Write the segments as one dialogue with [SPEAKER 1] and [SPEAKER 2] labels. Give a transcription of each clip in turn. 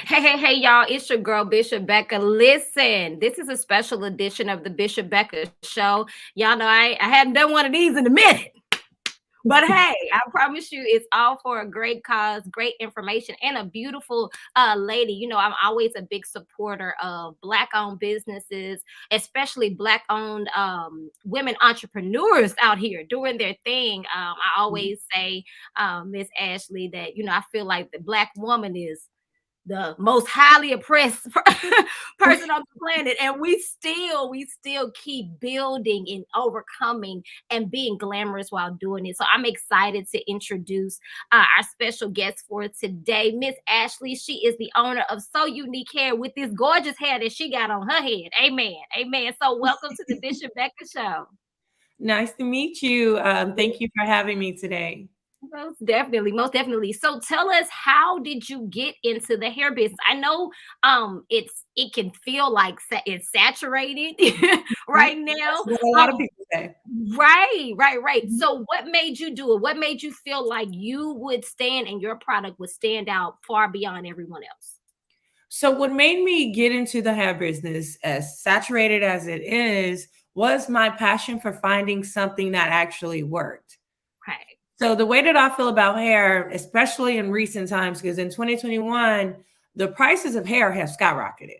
[SPEAKER 1] Hey, y'all. It's your girl, Bishop Bekah. Listen, this is a special edition of the Bishop Bekah Show. Y'all know I hadn't done one of these in a minute. But hey, I promise you, it's all for a great cause, great information, and a beautiful lady. You know, I'm always a big supporter of Black-owned businesses, especially Black-owned women entrepreneurs out here doing their thing. I always say, Miss Ashley, that, you know, I feel like the Black woman is the most highly oppressed person on the planet, and we still keep building and overcoming and being glamorous while doing it. So I'm excited to introduce our special guest for today, Miss Ashley. She is the owner of So Unique Hair with this gorgeous hair that she got on her head. Amen. So welcome to the Bishop Bekah Show.
[SPEAKER 2] Nice to meet you. Thank you for having me today.
[SPEAKER 1] Most definitely. So tell us, how did you get into the hair business? I know it can feel like it's saturated
[SPEAKER 2] Mhm.
[SPEAKER 1] right now.
[SPEAKER 2] That's what a lot of
[SPEAKER 1] Um
[SPEAKER 2] people say.
[SPEAKER 1] right.
[SPEAKER 2] Mhm.
[SPEAKER 1] So what made you do it? What made you feel like you would stand and your product would stand out far beyond everyone else?
[SPEAKER 2] So, what made me get into the hair business, as saturated as it is, was my passion for finding something that actually worked.
[SPEAKER 1] Right.
[SPEAKER 2] So, the way that I feel about hair, especially in recent times, because in 2021, the prices of hair have skyrocketed.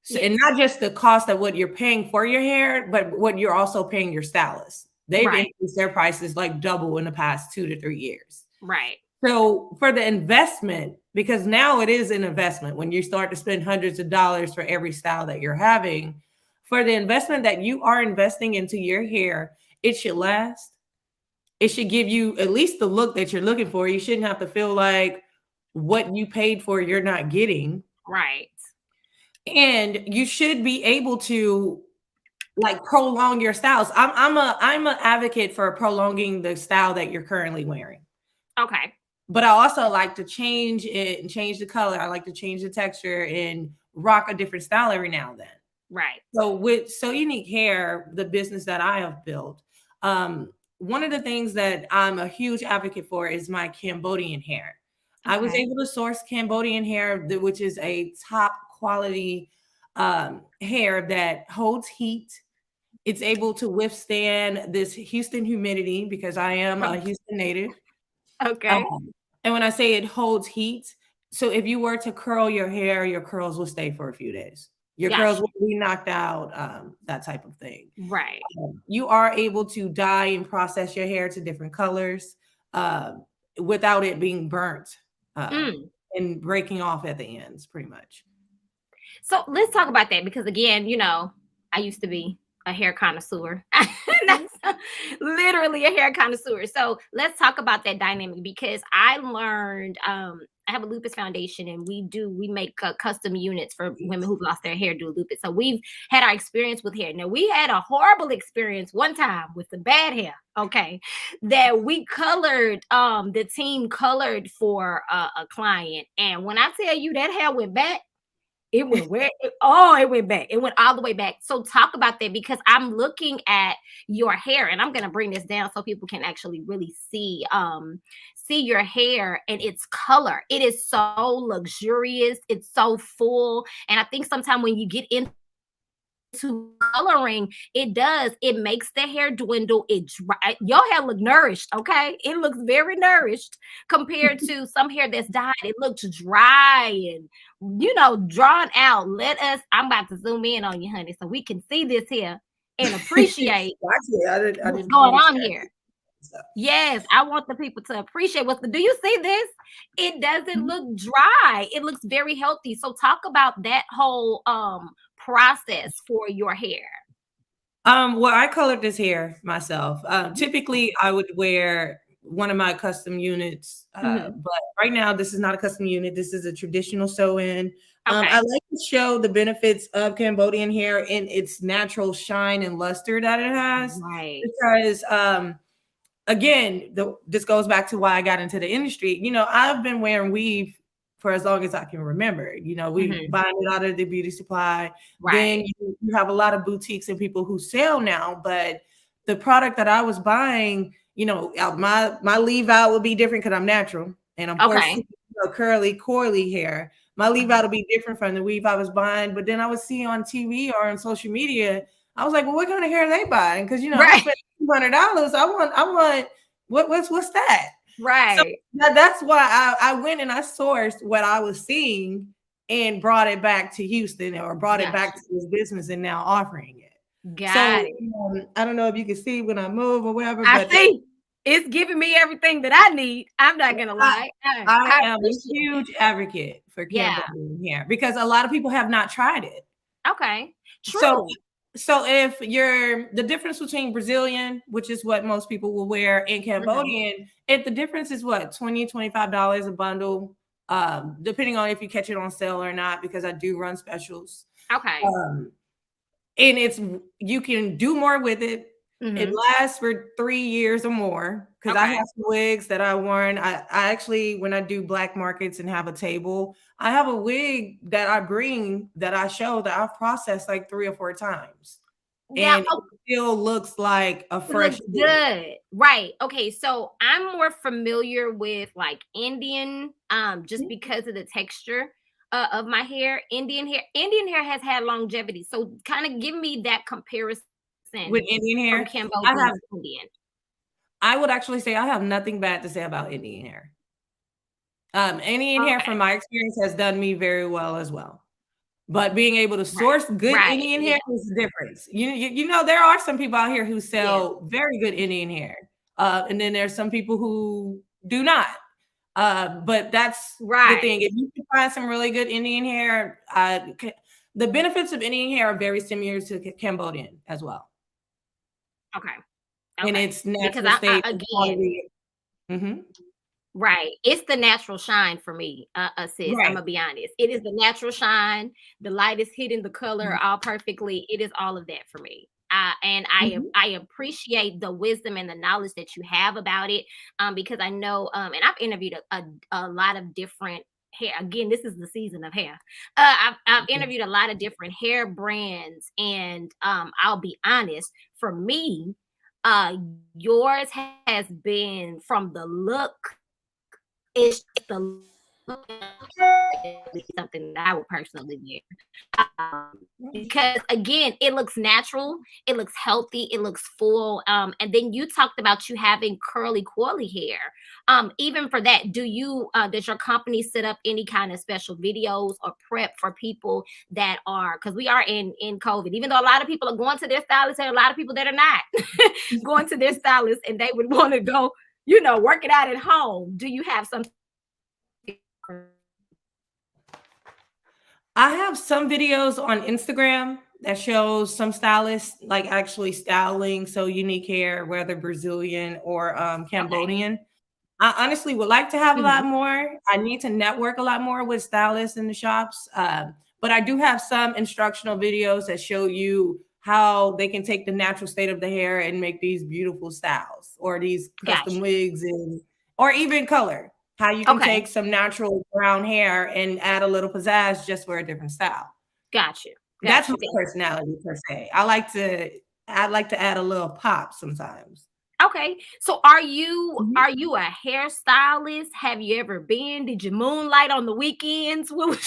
[SPEAKER 2] So,
[SPEAKER 1] Yes.
[SPEAKER 2] and not just the cost of what you're paying for your hair, but what you're also paying your stylist. They've
[SPEAKER 1] Right.
[SPEAKER 2] increased their prices like double in the past 2 to 3 years.
[SPEAKER 1] Right.
[SPEAKER 2] So for the investment, because now it is an investment when you start to spend hundreds of dollars for every style that you're having, for the investment that you are investing into your hair, it should last. It should give you at least the look that you're looking for. You shouldn't have to feel like what you paid for, you're not getting.
[SPEAKER 1] Right.
[SPEAKER 2] And you should be able to like prolong your styles. I'm an advocate for prolonging the style that you're currently wearing.
[SPEAKER 1] Okay.
[SPEAKER 2] But I also like to change it and change the color. I like to change the texture and rock a different style every now and then.
[SPEAKER 1] Right.
[SPEAKER 2] So with So Unique Hair, the business that I have built, one of the things that I'm a huge advocate for is my Cambodian hair. I was
[SPEAKER 1] Okay.
[SPEAKER 2] able to source Cambodian hair, which is a top quality hair that holds heat. It's able to withstand this Houston humidity because I am a Houston native.
[SPEAKER 1] Okay.
[SPEAKER 2] Um, and when I say it holds heat, so if you were to curl your hair, your curls will stay for a few days. Your curls
[SPEAKER 1] Gotcha.
[SPEAKER 2] will be knocked out, that type of thing.
[SPEAKER 1] Right.
[SPEAKER 2] You are able to dye and process your hair to different colors without it being burnt
[SPEAKER 1] Mm.
[SPEAKER 2] and breaking off at the ends, pretty much.
[SPEAKER 1] So let's talk about that, because again, you know, I used to be a hair connoisseur. That's literally a hair connoisseur. So let's talk about that dynamic, because I learned I have a lupus foundation, and we make custom units for women who've lost their hair due to lupus. So we've had our experience with hair. Now, we had a horrible experience one time with the bad hair. Okay, that we colored, the team colored for a client, and when I tell you that hair went back, it went where? It went back. It went all the way back. So talk about that, because I'm looking at your hair, and I'm gonna bring this down so people can actually really see your hair and its color. It is so luxurious, it's so full. And I think sometimes when you get into coloring, it makes the hair dwindle. Your hair look nourished. Okay, it looks very nourished compared to some hair that's dyed. It looks dry and, you know, drawn out. I'm about to zoom in on you, honey, so we can see this here and appreciate
[SPEAKER 2] Actually, I
[SPEAKER 1] what's
[SPEAKER 2] didn't
[SPEAKER 1] going
[SPEAKER 2] notice
[SPEAKER 1] on
[SPEAKER 2] that.
[SPEAKER 1] here.
[SPEAKER 2] So,
[SPEAKER 1] Yes, I want the people to appreciate do you see this? It doesn't
[SPEAKER 2] mhm.
[SPEAKER 1] look dry. It looks very healthy. So talk about that whole process for your hair.
[SPEAKER 2] Well, I colored this hair myself. Typically, I would wear one of my custom units,
[SPEAKER 1] Mhm.
[SPEAKER 2] but right now, this is not a custom unit. This is a traditional sew-in. I
[SPEAKER 1] Okay.
[SPEAKER 2] like to show the benefits of Cambodian hair in its natural shine and luster that it has,
[SPEAKER 1] Right.
[SPEAKER 2] because again, this goes back to why I got into the industry. You know, I've been wearing weave for as long as I can remember. You know, we
[SPEAKER 1] Mhm.
[SPEAKER 2] buying it out of the beauty supply. Then
[SPEAKER 1] Right.
[SPEAKER 2] you have a lot of boutiques and people who sell now, but the product that I was buying, you know, my leave out would be different because I'm natural, and I'm
[SPEAKER 1] Okay.
[SPEAKER 2] curly, coily hair. My leave out will be different from the weave I was buying. But then I would see on TV or on social media, I was like, well, what kind of hair are they buying? Because I'm
[SPEAKER 1] Right.
[SPEAKER 2] spending $200. I want what's that? So
[SPEAKER 1] Right.
[SPEAKER 2] that's why I went and I sourced what I was seeing and brought it back to Houston or brought it back
[SPEAKER 1] Gotcha.
[SPEAKER 2] to this business and now offering it.
[SPEAKER 1] Got
[SPEAKER 2] So
[SPEAKER 1] it.
[SPEAKER 2] I don't know if you can see when I move or whatever,
[SPEAKER 1] I
[SPEAKER 2] but
[SPEAKER 1] see. It's giving me everything that I need. I'm not gonna
[SPEAKER 2] I,
[SPEAKER 1] lie.
[SPEAKER 2] I
[SPEAKER 1] I
[SPEAKER 2] am a
[SPEAKER 1] appreciate it.
[SPEAKER 2] huge advocate for
[SPEAKER 1] Yeah.
[SPEAKER 2] Cambodian hair because a lot of people have not tried it.
[SPEAKER 1] Okay.
[SPEAKER 2] So
[SPEAKER 1] True.
[SPEAKER 2] so if you're the difference between Brazilian, which is what most people will wear, and
[SPEAKER 1] Mhm.
[SPEAKER 2] Cambodian, if the difference is what, $20, $25 a bundle, depending on if you catch it on sale or not, because I do run specials.
[SPEAKER 1] Okay.
[SPEAKER 2] Um, and you can do more with it. It
[SPEAKER 1] Mhm.
[SPEAKER 2] lasts for 3 years or more because I
[SPEAKER 1] Okay.
[SPEAKER 2] have some wigs that I worn. I actually, when I do black markets and have a table, I have a wig that I bring that I show that I've processed like 3 or 4 times,
[SPEAKER 1] Now,
[SPEAKER 2] and it still looks like a
[SPEAKER 1] it
[SPEAKER 2] fresh
[SPEAKER 1] looks
[SPEAKER 2] wig.
[SPEAKER 1] good. Right. Okay. So I'm more familiar with like Indian, just because of the texture of my hair. Indian hair has had longevity. So kind of give me that comparison
[SPEAKER 2] With Indian
[SPEAKER 1] from
[SPEAKER 2] hair, I
[SPEAKER 1] Cambodian
[SPEAKER 2] have
[SPEAKER 1] to Indian.
[SPEAKER 2] I would actually say I have nothing bad to say about Indian hair. Indian hair from
[SPEAKER 1] Okay.
[SPEAKER 2] my experience has done me very well as well. But being able to
[SPEAKER 1] Right.
[SPEAKER 2] source good
[SPEAKER 1] Right.
[SPEAKER 2] Indian
[SPEAKER 1] Yeah.
[SPEAKER 2] hair is the difference. There are some people out here who
[SPEAKER 1] Yeah.
[SPEAKER 2] sell very good Indian hair, and then there's some people who do not. But that's the thing.
[SPEAKER 1] Right.
[SPEAKER 2] If you can find some really good Indian hair, the benefits of Indian hair are very similar to Cambodian as well,
[SPEAKER 1] Okay.
[SPEAKER 2] in
[SPEAKER 1] Okay.
[SPEAKER 2] its
[SPEAKER 1] Because
[SPEAKER 2] natural state
[SPEAKER 1] I
[SPEAKER 2] and
[SPEAKER 1] again,
[SPEAKER 2] quality. Mhm.
[SPEAKER 1] right. It's the natural shine for me, sis. I'm
[SPEAKER 2] Right.
[SPEAKER 1] gonna be honest. It is the natural shine. The light is hitting the color all perfectly. It is all of that for me. And
[SPEAKER 2] Mhm.
[SPEAKER 1] I appreciate the wisdom and the knowledge that you have about it. Because I know, and I've interviewed a lot of different hair. Again, this is the season of hair. I've interviewed a lot of different hair brands, and I'll be honest. For me, uh, yours has been from the look, it's the look something that I would personally wear. Because again, it looks natural, it looks healthy, it looks full. And then you talked about you having curly, curly hair. Even for that, does your company set up any kind of special videos or prep for people that are, because we are in COVID, even though a lot of people are going to their stylist, there are a lot of people that are not going to their stylist and they would want to go, work it out at home. Do you have something?
[SPEAKER 2] I have some videos on Instagram that shows some stylists like actually styling so unique hair, whether Brazilian or
[SPEAKER 1] Okay.
[SPEAKER 2] Cambodian. I honestly would like to have a lot
[SPEAKER 1] Mhm.
[SPEAKER 2] more. I need to network a lot more with stylists in the shops. But I do have some instructional videos that show you how they can take the natural state of the hair and make these beautiful styles or these custom
[SPEAKER 1] Gotcha.
[SPEAKER 2] wigs or even color. How you can
[SPEAKER 1] Okay.
[SPEAKER 2] take some natural brown hair and add a little pizzazz just for a different style.
[SPEAKER 1] Gotcha.
[SPEAKER 2] That's my
[SPEAKER 1] Gotcha.
[SPEAKER 2] personality per se. I like to add a little pop sometimes.
[SPEAKER 1] Okay. So are you
[SPEAKER 2] Mhm.
[SPEAKER 1] are you a hairstylist? Have you ever been? Did you moonlight on the weekends? Tell us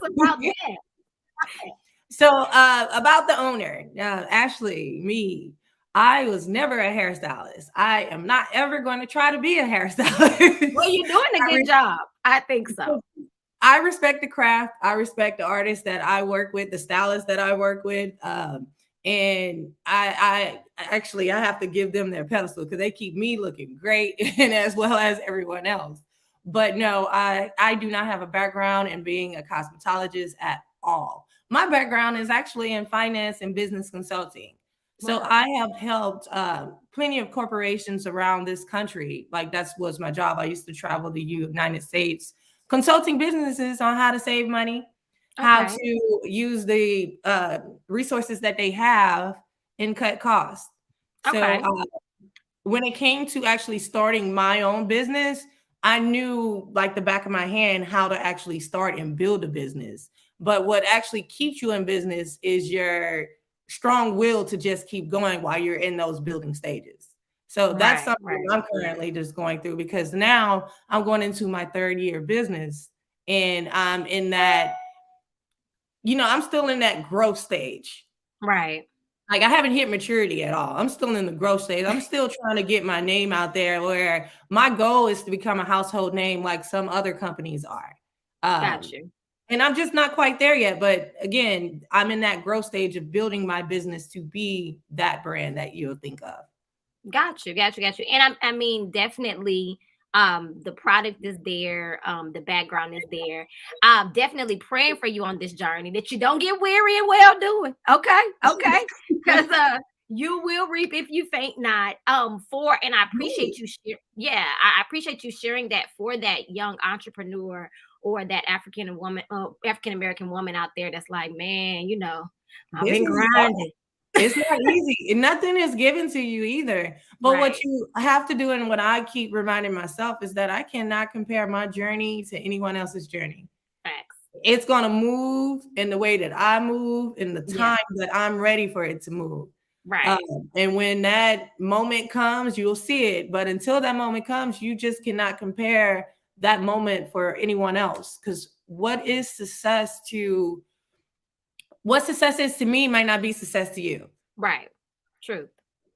[SPEAKER 1] about that.
[SPEAKER 2] So, about the owner, Ashley, me, I was never a hairstylist. I am not ever going to try to be a
[SPEAKER 1] Well,
[SPEAKER 2] hairstylist.
[SPEAKER 1] you're doing a
[SPEAKER 2] I
[SPEAKER 1] good job. I think so.
[SPEAKER 2] I respect the craft. I respect the artists that I work with, the stylists that I work with. And I have to give them their pedestal because they keep me looking great and as well as everyone else. But no, I do not have a background in being a cosmetologist at all. My background is actually in finance and business consulting. So
[SPEAKER 1] Wow.
[SPEAKER 2] I have helped plenty of corporations around this country. Like that was my job. I used to travel the United States consulting businesses on how to save money, how
[SPEAKER 1] Okay.
[SPEAKER 2] to use the resources that they have and cut costs. So
[SPEAKER 1] Okay.
[SPEAKER 2] when it came to actually starting my own business, I knew like the back of my hand how to actually start and build a business. But what actually keeps you in business is your strong will to just keep going while you're in those building stages. So that's
[SPEAKER 1] Right.
[SPEAKER 2] something
[SPEAKER 1] Right.
[SPEAKER 2] I'm currently just going through because now I'm going into my third year of business and I'm in that, I'm still in that growth stage.
[SPEAKER 1] Right.
[SPEAKER 2] Like I haven't hit maturity at all. I'm still in the growth stage. I'm still trying to get my name out there where my goal is to become a household name like some other companies are.
[SPEAKER 1] Got
[SPEAKER 2] Um,
[SPEAKER 1] you.
[SPEAKER 2] and I'm just not quite there yet. But again, I'm in that growth stage of building my business to be that brand that you'll think of.
[SPEAKER 1] Got you, got you, got you. And I mean, definitely, the product is there, the background is there. Definitely praying for you on this journey that you don't get weary and well doing. Okay, okay, because you will reap if you faint not. And I appreciate you. Yeah, I appreciate you sharing that for that young entrepreneur or that African American woman out there that's like, man, I've
[SPEAKER 2] This
[SPEAKER 1] been
[SPEAKER 2] is hard.
[SPEAKER 1] grinding.
[SPEAKER 2] It's not easy. And nothing is given to you either. But what
[SPEAKER 1] Right.
[SPEAKER 2] you have to do, and what I keep reminding myself, is that I cannot compare my journey to anyone else's journey.
[SPEAKER 1] Facts.
[SPEAKER 2] It's going to move in the way that I move, in the
[SPEAKER 1] Yeah.
[SPEAKER 2] time that I'm ready for it to move. Um,
[SPEAKER 1] Right.
[SPEAKER 2] and when that moment comes, you'll see it. But until that moment comes, you just cannot compare that moment for anyone else. Because what success is to me might not be success to you.
[SPEAKER 1] Right. Truth.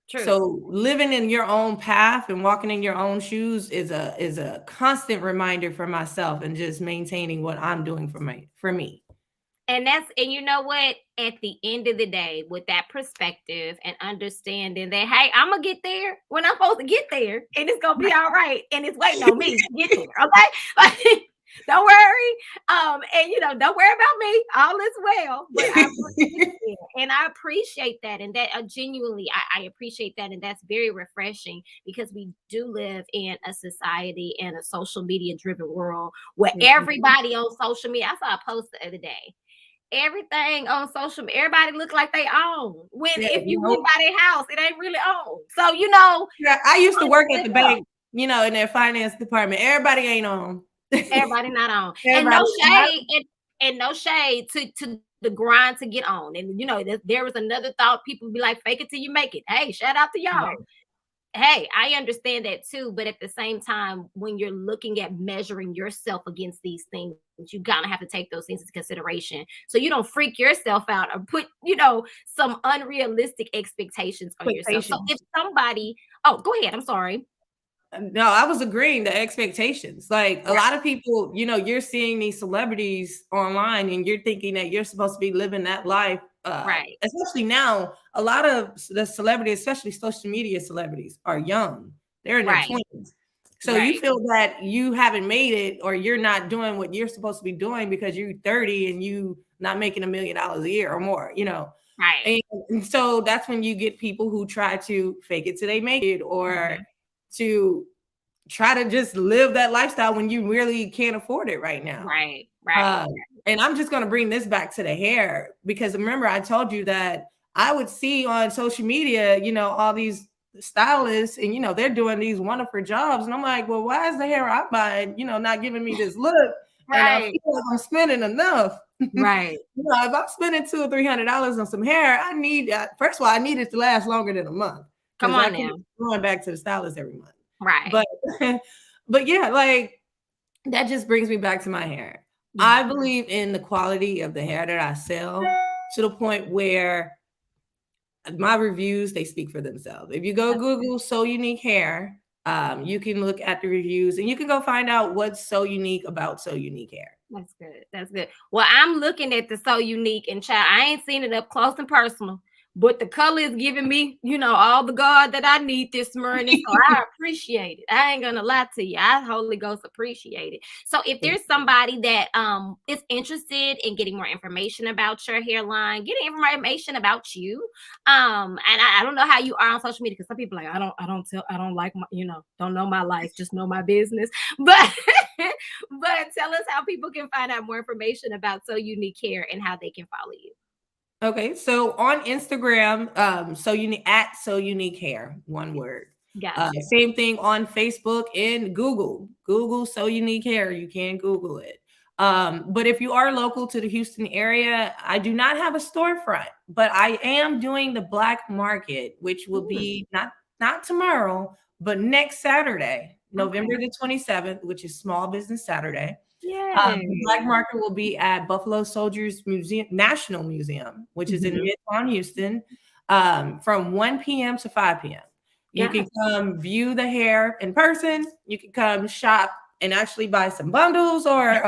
[SPEAKER 1] Truth.
[SPEAKER 2] So living in your own path and walking in your own shoes is a constant reminder for myself, and just maintaining what I'm doing for me.
[SPEAKER 1] And you know what? At the end of the day, with that perspective and understanding that, hey, I'm gonna get there when I'm supposed to get there, and it's gonna be all right, and it's waiting on me to get there. Okay, like, don't worry. And don't worry about me. All is well. But and I appreciate that, and that genuinely, I appreciate that, and that's very refreshing because we do live in a society and a social media driven world where everybody on social media. I saw a post the other day, everything on social media, everybody look like they own. When
[SPEAKER 2] Yeah,
[SPEAKER 1] if you went by their house, it ain't really own. So
[SPEAKER 2] yeah, I used to work at the bank, in their finance department. Everybody ain't on.
[SPEAKER 1] everybody not on. And no
[SPEAKER 2] Everybody not.
[SPEAKER 1] shade, and no shade to the grind to get on. And there was another thought. People be like, fake it till you make it. Hey, shout out to y'all.
[SPEAKER 2] Right.
[SPEAKER 1] Hey, I understand that too, but at the same time, when you're looking at measuring yourself against these things, you gotta have to take those things into consideration so you don't freak yourself out or put, some unrealistic expectations on yourself. So if
[SPEAKER 2] Expectations.
[SPEAKER 1] somebody, oh, go ahead, I'm sorry.
[SPEAKER 2] No, I was agreeing the expectations. Like a
[SPEAKER 1] Right,
[SPEAKER 2] lot of people, you're seeing these celebrities online and you're thinking that you're supposed to be living that life.
[SPEAKER 1] right,
[SPEAKER 2] Especially now, a lot of the celebrities, especially social media celebrities, are young. They're in their
[SPEAKER 1] right,
[SPEAKER 2] 20s. So you
[SPEAKER 1] right,
[SPEAKER 2] feel that you haven't made it, or you're not doing what you're supposed to be doing because you're 30 and you not making $1 million a year or more.
[SPEAKER 1] right.
[SPEAKER 2] And so that's when you get people who try to fake it till they make it, or
[SPEAKER 1] Mhm.
[SPEAKER 2] to try to just live that lifestyle when you really can't afford it right now.
[SPEAKER 1] Right, right,
[SPEAKER 2] Um, and I'm just going to bring this back to the hair, because remember I told you that I would see on social media, all these stylists, and they're doing these wonderful jobs, and I'm like, well, why is the hair I'm buying, not giving me this look? And I
[SPEAKER 1] right,
[SPEAKER 2] feel like I'm spending enough.
[SPEAKER 1] right.
[SPEAKER 2] If I'm spending $200 or $300 on some hair, I need first of all, I need it to last longer than a month,
[SPEAKER 1] Come
[SPEAKER 2] because I
[SPEAKER 1] on
[SPEAKER 2] can't
[SPEAKER 1] now.
[SPEAKER 2] keep going back to the stylist every month.
[SPEAKER 1] Right.
[SPEAKER 2] But but yeah, like that just brings me back to my hair.
[SPEAKER 1] Yeah.
[SPEAKER 2] I believe in the quality of the hair that I sell, to the point where my reviews, they speak for themselves. If you go
[SPEAKER 1] That's
[SPEAKER 2] Google So Unique Hair, you can look at the reviews and you can go find out what's so unique about So Unique Hair.
[SPEAKER 1] That's good. That's good. Well, I'm looking at the So Unique, and child, I ain't seen it up close and personal, but the color is giving me, all the guard that I need this morning. So I appreciate it. I ain't gonna lie to you. I Holy Ghost appreciate it. So if there's somebody that is interested in getting more information about your hairline, getting information about you, and I don't know how you are on social media, because some people are like, I don't like my, don't know my life, just know my business. But but tell us how people can find out more information about So Unique Hair and how they can follow you.
[SPEAKER 2] Okay, so on Instagram, So Unique Hair, one word.
[SPEAKER 1] Got you.
[SPEAKER 2] Same thing on Facebook and Google. Google So Unique Hair. You can Google it. But if you are local to the Houston area, I do not have a storefront, but I am doing the Black Market, which will
[SPEAKER 1] Mm,
[SPEAKER 2] be not tomorrow, but next Saturday,
[SPEAKER 1] okay.
[SPEAKER 2] November the 27th, which is Small Business Saturday. The Black
[SPEAKER 1] Yay.
[SPEAKER 2] Market will be at Buffalo Soldiers Museum, National Museum, which is in
[SPEAKER 1] Mhm.
[SPEAKER 2] Midtown Houston, from 1 p.m. to 5 p.m. You can
[SPEAKER 1] Yes.
[SPEAKER 2] come view the hair in person. You can come shop and actually buy some bundles, or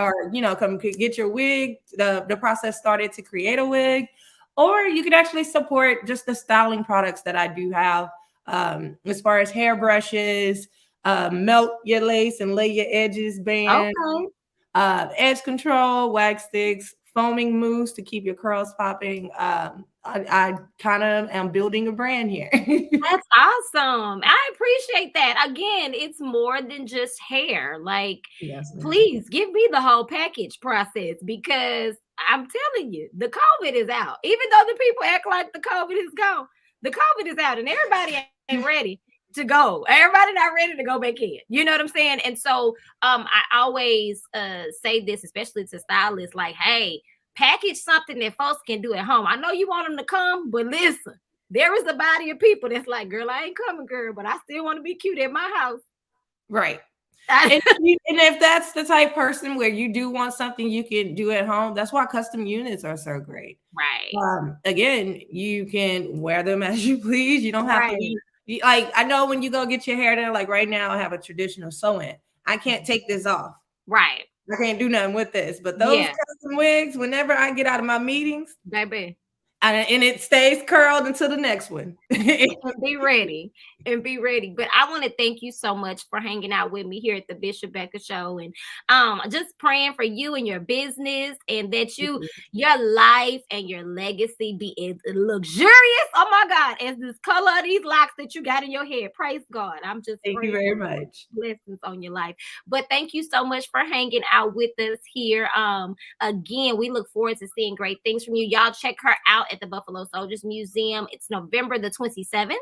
[SPEAKER 2] come get your wig. The process started to create a wig, or you could actually support just the styling products that I do have, as far as hairbrushes, melt your lace and lay your edges band,
[SPEAKER 1] Okay.
[SPEAKER 2] edge control, wax sticks, foaming mousse to keep your curls popping. I kind of am building a brand here.
[SPEAKER 1] That's awesome. I appreciate that. Again, it's more than just hair. Like,
[SPEAKER 2] Yes, ma'am.
[SPEAKER 1] please give me the whole package process because I'm telling you, the COVID is out. Even though the people act like the COVID is gone, the COVID is out and everybody ain't ready to go. Everybody not ready to go back in. You know what I'm saying? And so I always say this, especially to stylists, like, hey, package something that folks can do at home. I know you want them to come, but listen, there is a body of people that's like, girl, I ain't coming, girl, but I still want to be cute at my house.
[SPEAKER 2] Right. And if that's the type person where you do want something you can do at home, that's why custom units are so great.
[SPEAKER 1] Right.
[SPEAKER 2] Again, you can wear them as you please. You don't have to
[SPEAKER 1] Right.
[SPEAKER 2] like, I know when you go get your hair done, like right now, I have a traditional sew-in. I can't take this off.
[SPEAKER 1] Right.
[SPEAKER 2] I can't do nothing with this. But those
[SPEAKER 1] Yeah,
[SPEAKER 2] custom wigs, whenever I get out of my meetings,
[SPEAKER 1] baby.
[SPEAKER 2] and it stays curled until the next one.
[SPEAKER 1] And be ready and be ready. But I want to thank you so much for hanging out with me here at the Bishop Bekah Show, and just praying for you and your business, and that your life and your legacy be as luxurious. Oh my God, as this color of these locks that you got in your hair. Praise God. I'm just
[SPEAKER 2] Thank you
[SPEAKER 1] praying
[SPEAKER 2] very much.
[SPEAKER 1] blessings on your life. But thank you so much for hanging out with us here. Again, we look forward to seeing great things from you. Y'all check her out at the Buffalo Soldiers Museum. It's November the 27th,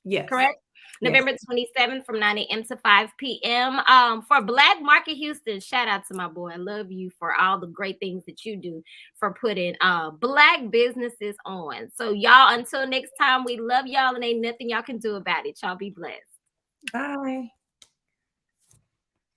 [SPEAKER 2] Yes.
[SPEAKER 1] correct?
[SPEAKER 2] Yes.
[SPEAKER 1] November 27th from 9 a.m. to 5 p.m. For Black Market Houston, shout out to my boy. I love you for all the great things that you do for putting Black businesses on. So, y'all, until next time, we love y'all and ain't nothing y'all can do about it. Y'all be blessed.
[SPEAKER 2] Bye.